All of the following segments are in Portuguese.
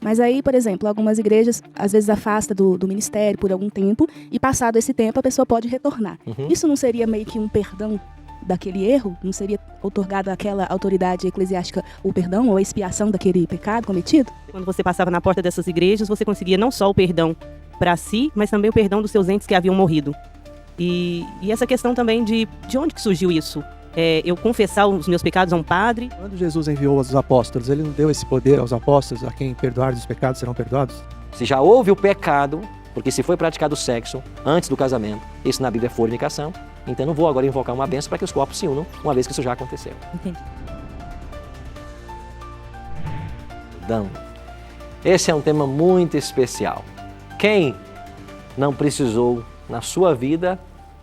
Mas aí, por exemplo, algumas igrejas às vezes afasta do ministério por algum tempo e passado esse tempo a pessoa pode retornar. Isso não seria meio que um perdão daquele erro? Não seria otorgado àquela autoridade eclesiástica o perdão ou a expiação daquele pecado cometido? Quando você passava na porta dessas igrejas, você conseguia não só o perdão para si, mas também o perdão dos seus entes que haviam morrido. E essa questão também de onde que surgiu isso? Eu confessar os meus pecados a um padre. Quando Jesus enviou os apóstolos, ele não deu esse poder aos apóstolos, a quem perdoar os pecados serão perdoados? Se já houve o pecado, porque se foi praticado sexo antes do casamento, isso na Bíblia é fornicação, então eu não vou agora invocar uma bênção para que os corpos se unam, uma vez que isso já aconteceu. Entendi. Perdão. Esse é um tema muito especial. Quem não precisou, na sua vida,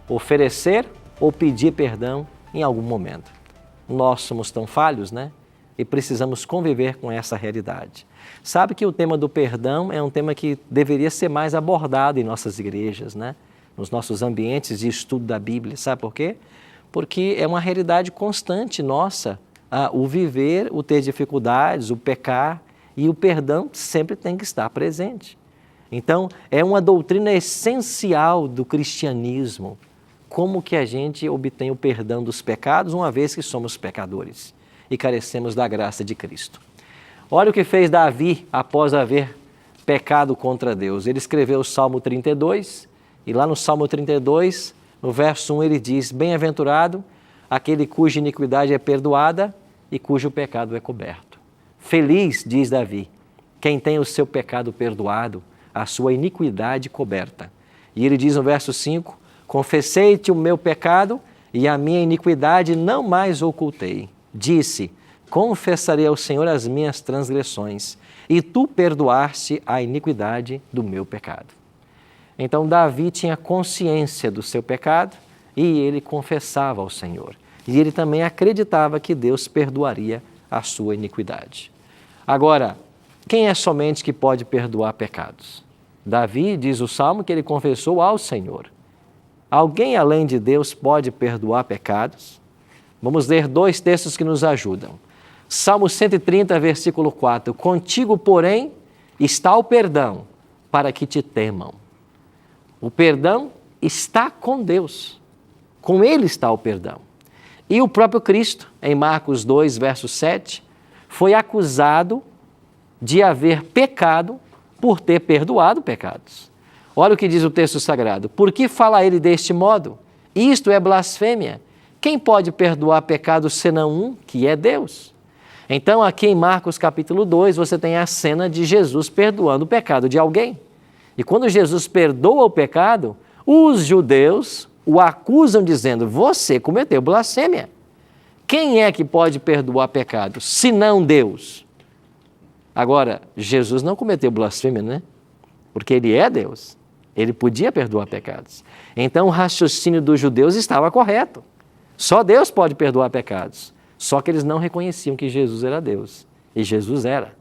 oferecer ou pedir perdão em algum momento? Nós somos tão falhos, né? E precisamos conviver com essa realidade. Sabe que o tema do perdão é um tema que deveria ser mais abordado em nossas igrejas, né? Nos nossos ambientes de estudo da Bíblia. Sabe por quê? Porque é uma realidade constante nossa, o viver, o ter dificuldades, o pecar, e o perdão sempre tem que estar presente. Então, é uma doutrina essencial do cristianismo. Como que a gente obtém o perdão dos pecados, uma vez que somos pecadores e carecemos da graça de Cristo. Olha o que fez Davi após haver pecado contra Deus. Ele escreveu o Salmo 32, e lá no Salmo 32, no verso 1, ele diz: bem-aventurado aquele cuja iniquidade é perdoada e cujo pecado é coberto. Feliz, diz Davi, quem tem o seu pecado perdoado, a sua iniquidade coberta. E ele diz no verso 5, confessei-te o meu pecado e a minha iniquidade não mais ocultei. Disse, confessarei ao Senhor as minhas transgressões e tu perdoaste a iniquidade do meu pecado. Então Davi tinha consciência do seu pecado e ele confessava ao Senhor. E ele também acreditava que Deus perdoaria a sua iniquidade. Agora, quem é somente que pode perdoar pecados? Davi diz o Salmo que ele confessou ao Senhor. Alguém além de Deus pode perdoar pecados? Vamos ler dois textos que nos ajudam. Salmo 130, versículo 4. Contigo, porém, está o perdão, para que te temam. O perdão está com Deus. Com Ele está o perdão. E o próprio Cristo, em Marcos 2, verso 7, foi acusado de haver pecado por ter perdoado pecados. Olha o que diz o texto sagrado. Por que fala ele deste modo? Isto é blasfêmia. Quem pode perdoar pecados senão um, que é Deus? Então, aqui em Marcos capítulo 2, você tem a cena de Jesus perdoando o pecado de alguém. E quando Jesus perdoa o pecado, os judeus o acusam dizendo, você cometeu blasfêmia. Quem é que pode perdoar pecados, senão Deus? Agora, Jesus não cometeu blasfêmia, né? Porque Ele é Deus. Ele podia perdoar pecados. Então, o raciocínio dos judeus estava correto. Só Deus pode perdoar pecados. Só que eles não reconheciam que Jesus era Deus. E Jesus era.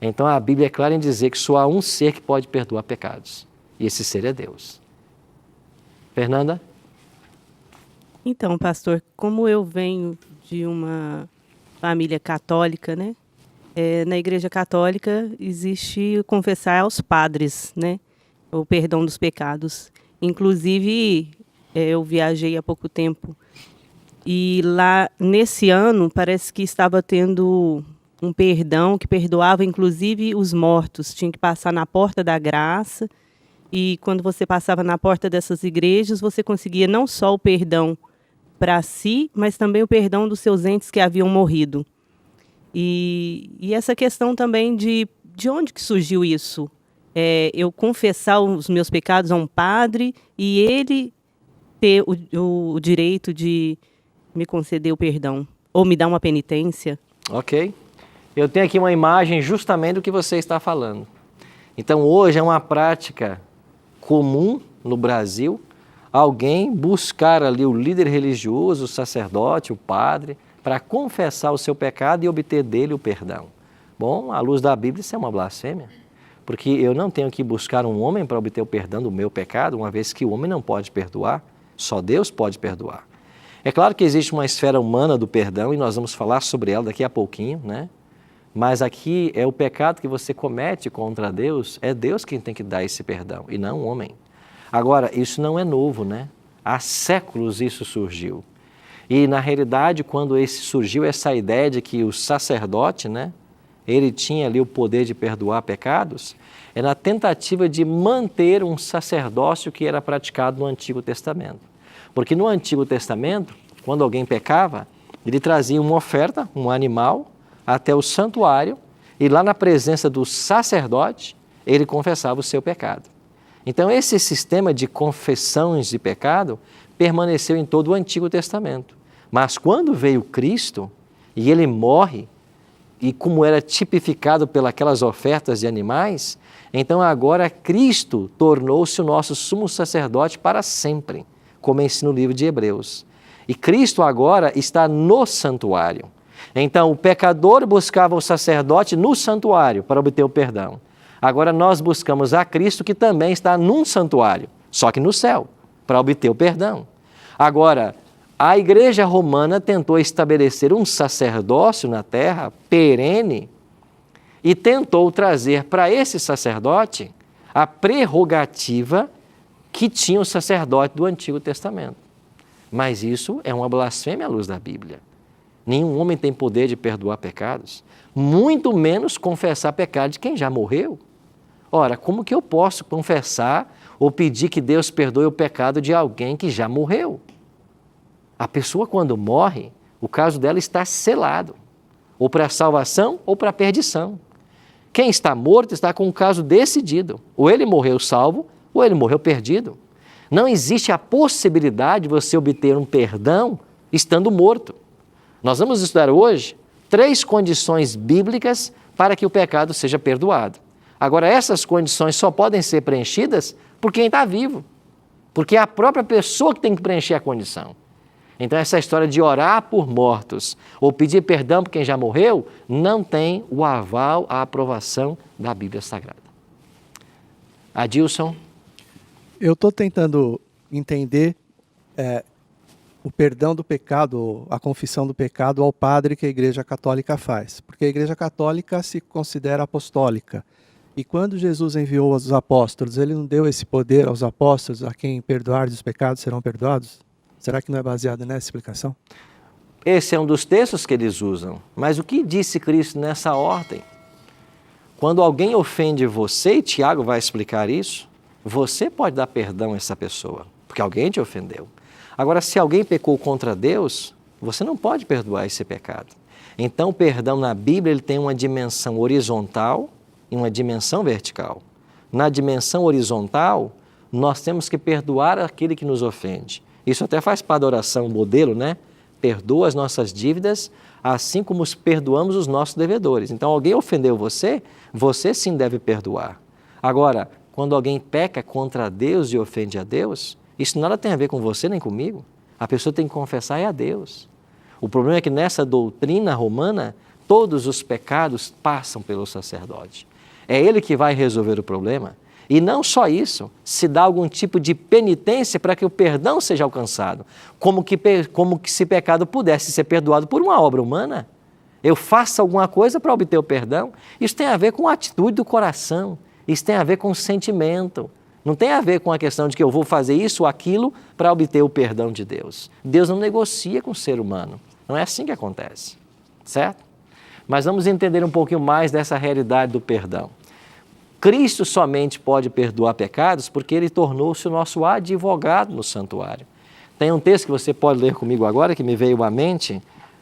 Então, a Bíblia é clara em dizer que só há um ser que pode perdoar pecados. E esse ser é Deus. Fernanda? Então, pastor, como eu venho de uma família católica, né? Na Igreja Católica existe confessar aos padres, né? O perdão dos pecados. Inclusive, eu viajei há pouco tempo e lá, nesse ano, parece que estava tendo um perdão que perdoava inclusive os mortos. Tinha que passar na porta da graça e quando você passava na porta dessas igrejas, você conseguia não só o perdão para si, mas também o perdão dos seus entes que haviam morrido. E essa questão também de onde que surgiu isso? Eu confessar os meus pecados a um padre e ele ter o direito de me conceder o perdão ou me dar uma penitência. Ok. Eu tenho aqui uma imagem justamente do que você está falando. Então, hoje é uma prática comum no Brasil alguém buscar ali o líder religioso, o sacerdote, o padre, para confessar o seu pecado e obter dele o perdão. Bom, à luz da Bíblia, isso é uma blasfêmia. Porque eu não tenho que buscar um homem para obter o perdão do meu pecado, uma vez que o homem não pode perdoar, só Deus pode perdoar. É claro que existe uma esfera humana do perdão e nós vamos falar sobre ela daqui a pouquinho, né? Mas aqui é o pecado que você comete contra Deus, é Deus quem tem que dar esse perdão e não o homem. Agora, isso não é novo, né? Há séculos isso surgiu. E na realidade, quando surgiu essa ideia de que o sacerdote, né, ele tinha ali o poder de perdoar pecados, é na tentativa de manter um sacerdócio que era praticado no Antigo Testamento. Porque no Antigo Testamento, quando alguém pecava, ele trazia uma oferta, um animal, até o santuário, e lá na presença do sacerdote, ele confessava o seu pecado. Então esse sistema de confissões de pecado permaneceu em todo o Antigo Testamento. Mas quando veio Cristo, e ele morre, e como era tipificado pelas ofertas de animais, então agora Cristo tornou-se o nosso sumo sacerdote para sempre, como ensina o livro de Hebreus. E Cristo agora está no santuário. Então o pecador buscava o sacerdote no santuário para obter o perdão. Agora nós buscamos a Cristo que também está num santuário, só que no céu, para obter o perdão. Agora, a Igreja Romana tentou estabelecer um sacerdócio na terra, perene, e tentou trazer para esse sacerdote a prerrogativa que tinha o sacerdote do Antigo Testamento. Mas isso é uma blasfêmia à luz da Bíblia. Nenhum homem tem poder de perdoar pecados, muito menos confessar pecado de quem já morreu. Ora, como que eu posso confessar ou pedir que Deus perdoe o pecado de alguém que já morreu? A pessoa, quando morre, o caso dela está selado, ou para a salvação ou para a perdição. Quem está morto está com o caso decidido. Ou ele morreu salvo, ou ele morreu perdido. Não existe a possibilidade de você obter um perdão estando morto. Nós vamos estudar hoje 3 condições bíblicas para que o pecado seja perdoado. Agora, essas condições só podem ser preenchidas por quem está vivo, porque é a própria pessoa que tem que preencher a condição. Então, essa história de orar por mortos ou pedir perdão por quem já morreu não tem o aval, a aprovação da Bíblia Sagrada. Adilson? Eu estou tentando entender o perdão do pecado, a confissão do pecado ao padre que a Igreja Católica faz. Porque a Igreja Católica se considera apostólica. E quando Jesus enviou os apóstolos, ele não deu esse poder aos apóstolos, a quem perdoar os pecados serão perdoados? Será que não é baseado nessa explicação? Esse é um dos textos que eles usam. Mas o que disse Cristo nessa ordem? Quando alguém ofende você, e Tiago vai explicar isso, você pode dar perdão a essa pessoa, porque alguém te ofendeu. Agora, se alguém pecou contra Deus, você não pode perdoar esse pecado. Então, o perdão na Bíblia ele tem uma dimensão horizontal e uma dimensão vertical. Na dimensão horizontal, nós temos que perdoar aquele que nos ofende. Isso até faz parte da oração modelo, né? Perdoa as nossas dívidas, assim como os perdoamos os nossos devedores. Então, alguém ofendeu você, você sim deve perdoar. Agora, quando alguém peca contra Deus e ofende a Deus, isso nada tem a ver com você nem comigo. A pessoa tem que confessar a Deus. O problema é que nessa doutrina romana, todos os pecados passam pelo sacerdote. É ele que vai resolver o problema. E não só isso, se dá algum tipo de penitência para que o perdão seja alcançado. Como que se pecado pudesse ser perdoado por uma obra humana. Eu faço alguma coisa para obter o perdão. Isso tem a ver com a atitude do coração. Isso tem a ver com o sentimento. Não tem a ver com a questão de que eu vou fazer isso ou aquilo para obter o perdão de Deus. Deus não negocia com o ser humano. Não é assim que acontece, certo? Mas vamos entender um pouquinho mais dessa realidade do perdão. Cristo somente pode perdoar pecados porque Ele tornou-se o nosso advogado no santuário. Tem um texto que você pode ler comigo agora, que me veio à mente,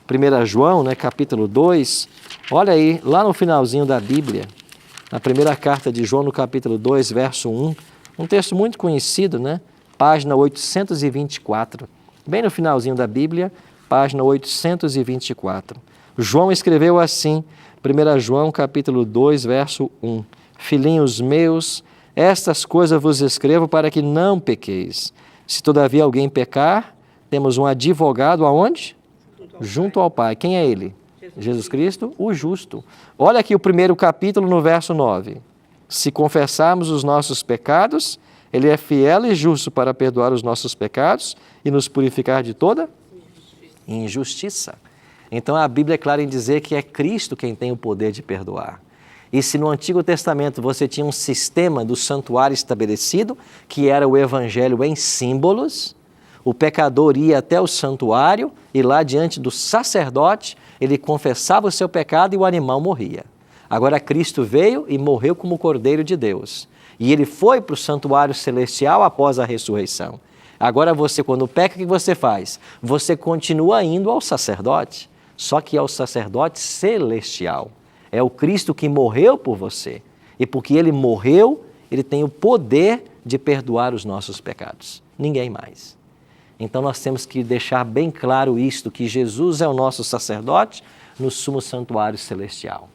1 João, capítulo 2. Olha aí, lá no finalzinho da Bíblia, na primeira carta de João, no capítulo 2, verso 1, um texto muito conhecido, página 824. Bem no finalzinho da Bíblia, página 824. João escreveu assim, 1 João, capítulo 2, verso 1. Filhinhos meus, estas coisas vos escrevo para que não pequeis. Se todavia alguém pecar, temos um advogado aonde? Junto ao Pai. Quem é ele? Jesus Cristo, o justo. Olha aqui o primeiro capítulo no verso 9. Se confessarmos os nossos pecados, Ele é fiel e justo para perdoar os nossos pecados e nos purificar de toda injustiça. Então a Bíblia é clara em dizer que é Cristo quem tem o poder de perdoar. E se no Antigo Testamento você tinha um sistema do santuário estabelecido, que era o Evangelho em símbolos, o pecador ia até o santuário e lá diante do sacerdote ele confessava o seu pecado e o animal morria. Agora Cristo veio e morreu como Cordeiro de Deus. E ele foi para o santuário celestial após a ressurreição. Agora você, quando peca, o que você faz? Você continua indo ao sacerdote, só que ao sacerdote celestial. É o Cristo que morreu por você. E porque ele morreu, ele tem o poder de perdoar os nossos pecados. Ninguém mais. Então nós temos que deixar bem claro isto, que Jesus é o nosso sacerdote no sumo santuário celestial.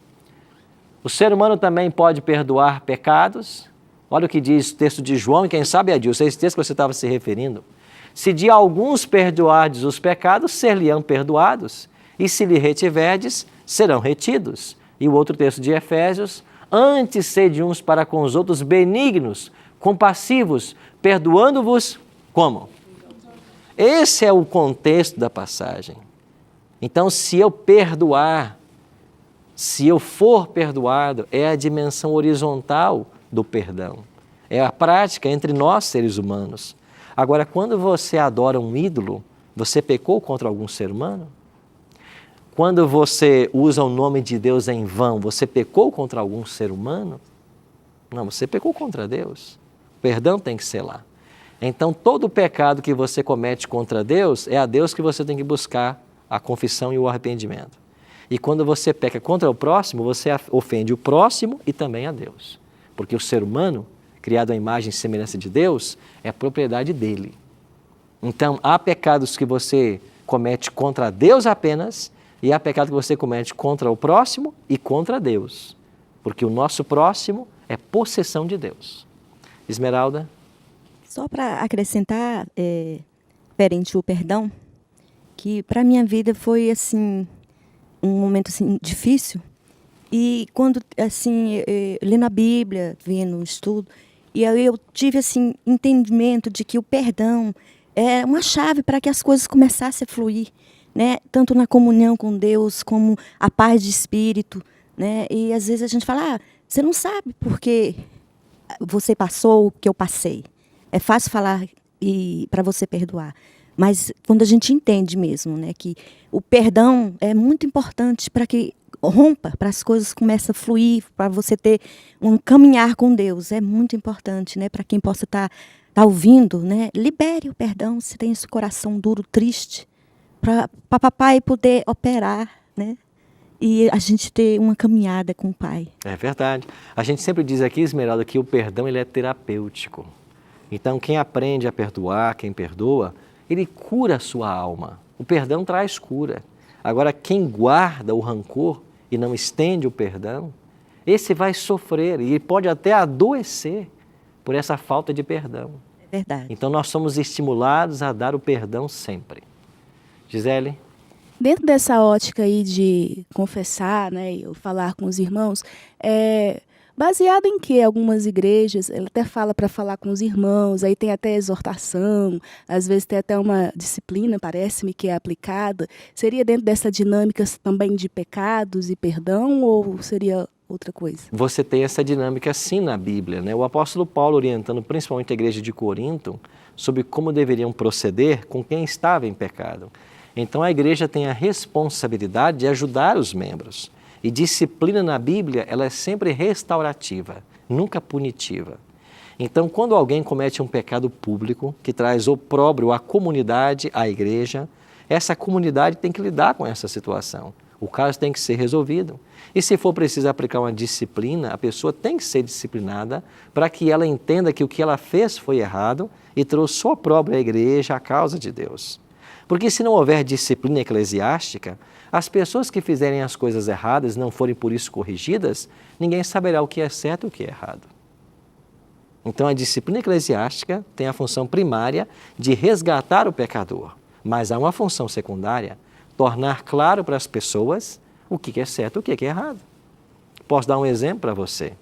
O ser humano também pode perdoar pecados. Olha o que diz o texto de João, e quem sabe é Dilson, esse texto que você estava se referindo. Se de alguns perdoardes os pecados, ser-lhe-ão perdoados, e se lhe retiverdes, serão retidos. E o outro texto de Efésios, antes sede uns para com os outros benignos, compassivos, perdoando-vos como? Esse é o contexto da passagem. Então, se eu perdoar, se eu for perdoado, é a dimensão horizontal do perdão. É a prática entre nós, seres humanos. Agora, quando você adora um ídolo, você pecou contra algum ser humano? Quando você usa o nome de Deus em vão, você pecou contra algum ser humano? Não, você pecou contra Deus. O perdão tem que ser lá. Então, todo pecado que você comete contra Deus, é a Deus que você tem que buscar a confissão e o arrependimento. E quando você peca contra o próximo, você ofende o próximo e também a Deus. Porque o ser humano, criado à imagem e semelhança de Deus, é propriedade dele. Então, há pecados que você comete contra Deus apenas, e há pecado que você comete contra o próximo e contra Deus. Porque o nosso próximo é possessão de Deus. Esmeralda? Só para acrescentar, perante o perdão, que para a minha vida foi assim, um momento assim, difícil. E quando, assim, lendo a Bíblia, vendo um estudo, e aí eu tive assim, entendimento de que o perdão é uma chave para que as coisas começassem a fluir, né? Tanto na comunhão com Deus, como a paz de espírito, né? E às vezes a gente fala, você não sabe porque você passou o que eu passei. É fácil falar para você perdoar, mas quando a gente entende mesmo, né, que o perdão é muito importante para que rompa, para as coisas comecem a fluir, para você ter um caminhar com Deus, é muito importante, né, para quem possa estar ouvindo, né, libere o perdão se tem esse coração duro, triste, para papai poder operar, né, e a gente ter uma caminhada com o Pai. É verdade. A gente sempre diz aqui, Esmeralda, que o perdão ele é terapêutico. Então, quem aprende a perdoar, quem perdoa, ele cura a sua alma. O perdão traz cura. Agora, quem guarda o rancor e não estende o perdão, esse vai sofrer e pode até adoecer por essa falta de perdão. É verdade. Então, nós somos estimulados a dar o perdão sempre. Gisele? Dentro dessa ótica aí de confessar, né, e falar com os irmãos, baseado em que algumas igrejas, ela até fala para falar com os irmãos, aí tem até exortação, às vezes tem até uma disciplina, parece-me, que é aplicada. Seria dentro dessa dinâmica também de pecados e perdão, ou seria outra coisa? Você tem essa dinâmica sim na Bíblia, né? O apóstolo Paulo orientando principalmente a igreja de Corinto sobre como deveriam proceder com quem estava em pecado. Então a igreja tem a responsabilidade de ajudar os membros. E disciplina na Bíblia, ela é sempre restaurativa, nunca punitiva. Então, quando alguém comete um pecado público, que traz opróbrio à comunidade, à igreja, essa comunidade tem que lidar com essa situação. O caso tem que ser resolvido. E se for preciso aplicar uma disciplina, a pessoa tem que ser disciplinada para que ela entenda que o que ela fez foi errado e trouxe opróbrio à igreja, à causa de Deus. Porque se não houver disciplina eclesiástica, as pessoas que fizerem as coisas erradas e não forem por isso corrigidas, ninguém saberá o que é certo e o que é errado. Então a disciplina eclesiástica tem a função primária de resgatar o pecador, mas há uma função secundária, tornar claro para as pessoas o que é certo e o que é errado. Posso dar um exemplo para você?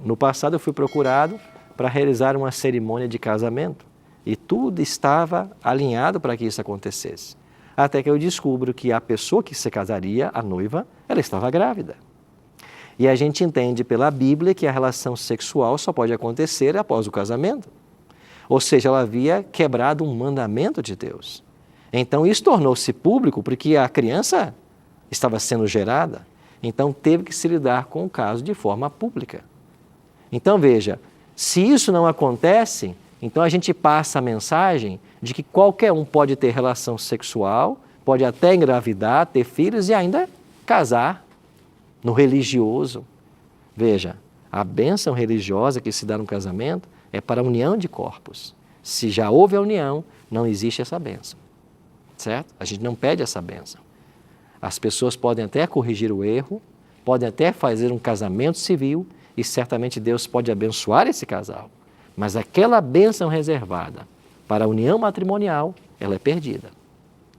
No passado eu fui procurado para realizar uma cerimônia de casamento e tudo estava alinhado para que isso acontecesse. até que eu descubro que a pessoa que se casaria, a noiva, ela estava grávida. E a gente entende pela Bíblia que a relação sexual só pode acontecer após o casamento. Ou seja, ela havia quebrado um mandamento de Deus. Então isso tornou-se público porque a criança estava sendo gerada. Então teve que se lidar com o caso de forma pública. Então veja, se isso não acontece, então a gente passa a mensagem de que qualquer um pode ter relação sexual, pode até engravidar, ter filhos e ainda casar no religioso. Veja, a bênção religiosa que se dá no casamento é para a união de corpos. Se já houve a união, não existe essa bênção. Certo? A gente não pede essa bênção. As pessoas podem até corrigir o erro, podem até fazer um casamento civil e certamente Deus pode abençoar esse casal. Mas aquela bênção reservada para a união matrimonial, ela é perdida.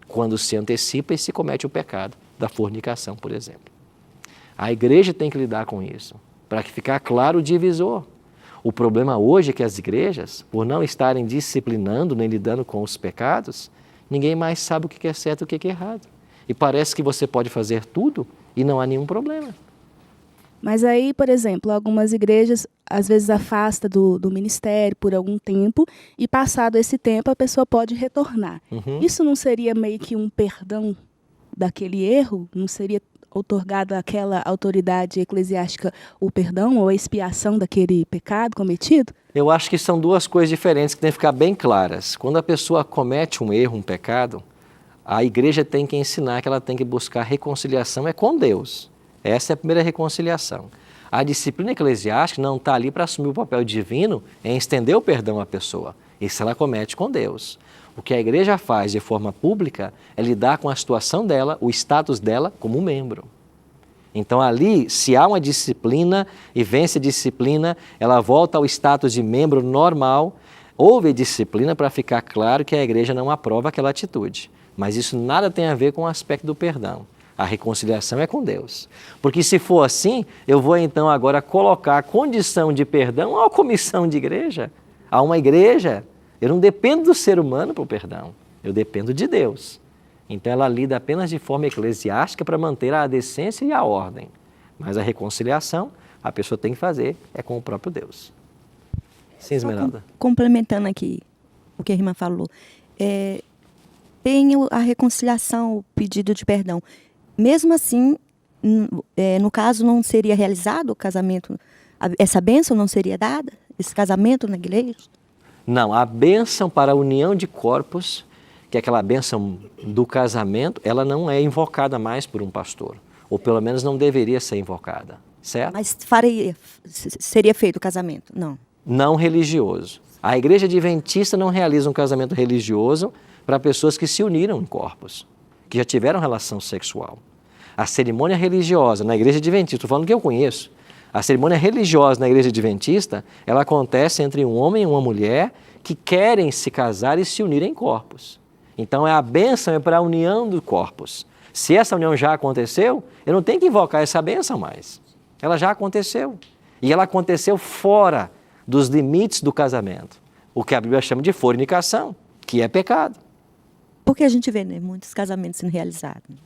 Quando se antecipa e se comete o pecado da fornicação, por exemplo. A igreja tem que lidar com isso, para que ficar claro o divisor. O problema hoje é que as igrejas, por não estarem disciplinando nem lidando com os pecados, ninguém mais sabe o que é certo e o que é errado. E parece que você pode fazer tudo e não há nenhum problema. Mas aí, por exemplo, algumas igrejas às vezes afastam do ministério por algum tempo e passado esse tempo a pessoa pode retornar. Isso não seria meio que um perdão daquele erro? Não seria outorgado àquela autoridade eclesiástica o perdão ou a expiação daquele pecado cometido? Eu acho que são duas coisas diferentes que têm que ficar bem claras. Quando a pessoa comete um erro, um pecado, a igreja tem que ensinar que ela tem que buscar reconciliação com Deus. Essa é a primeira reconciliação. A disciplina eclesiástica não está ali para assumir o papel divino em estender o perdão à pessoa. Isso ela comete com Deus. O que a igreja faz de forma pública é lidar com a situação dela, o status dela como membro. Então ali, se há uma disciplina e vence a disciplina, ela volta ao status de membro normal. Houve disciplina para ficar claro que a igreja não aprova aquela atitude. Mas isso nada tem a ver com o aspecto do perdão. A reconciliação é com Deus. Porque se for assim, eu vou então agora colocar a condição de perdão a uma comissão de igreja, a uma igreja. Eu não dependo do ser humano para o perdão, eu dependo de Deus. Então ela lida apenas de forma eclesiástica para manter a decência e a ordem. Mas a reconciliação, a pessoa tem que fazer é com o próprio Deus. Sim, Esmeralda. Complementando aqui o que a irmã falou, tem a reconciliação, o pedido de perdão. Mesmo assim, no caso, não seria realizado o casamento, essa bênção não seria dada, esse casamento na igreja? Não, a bênção para a união de corpos, que é aquela bênção do casamento, ela não é invocada mais por um pastor, ou pelo menos não deveria ser invocada, certo? Mas seria feito o casamento? Não. Não religioso. A igreja adventista não realiza um casamento religioso para pessoas que se uniram em corpos, que já tiveram relação sexual. A cerimônia religiosa na igreja adventista, estou falando que eu conheço, a cerimônia religiosa na igreja adventista, ela acontece entre um homem e uma mulher que querem se casar e se unir em corpos. Então a bênção é para a união dos corpos. Se essa união já aconteceu, eu não tenho que invocar essa bênção mais. Ela já aconteceu. E ela aconteceu fora dos limites do casamento. O que a Bíblia chama de fornicação, que é pecado. Porque a gente vê, né, muitos casamentos sendo realizados.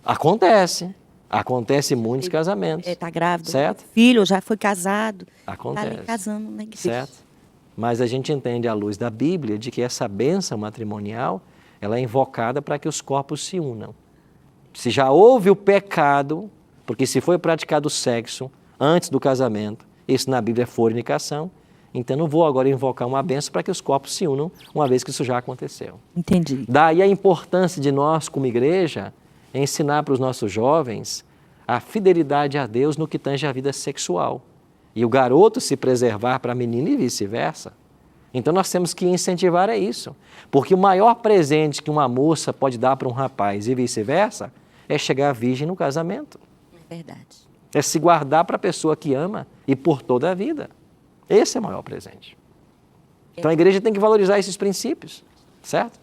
Acontece muitos casamentos. Está grávida, certo? Filho, já foi casado. Acontece. Está ali casando na igreja. Certo? Mas a gente entende à luz da Bíblia de que essa bênção matrimonial, ela é invocada para que os corpos se unam. Se já houve o pecado, porque se foi praticado o sexo antes do casamento, isso na Bíblia é fornicação, então não vou agora invocar uma bênção para que os corpos se unam, uma vez que isso já aconteceu. Entendi. Daí a importância de nós, como igreja, ensinar para os nossos jovens a fidelidade a Deus no que tange a vida sexual. E o garoto se preservar para a menina e vice-versa. Então nós temos que incentivar isso. Porque o maior presente que uma moça pode dar para um rapaz e vice-versa é chegar virgem no casamento. É verdade. É se guardar para a pessoa que ama e por toda a vida. Esse é o maior presente. Então a igreja tem que valorizar esses princípios, certo?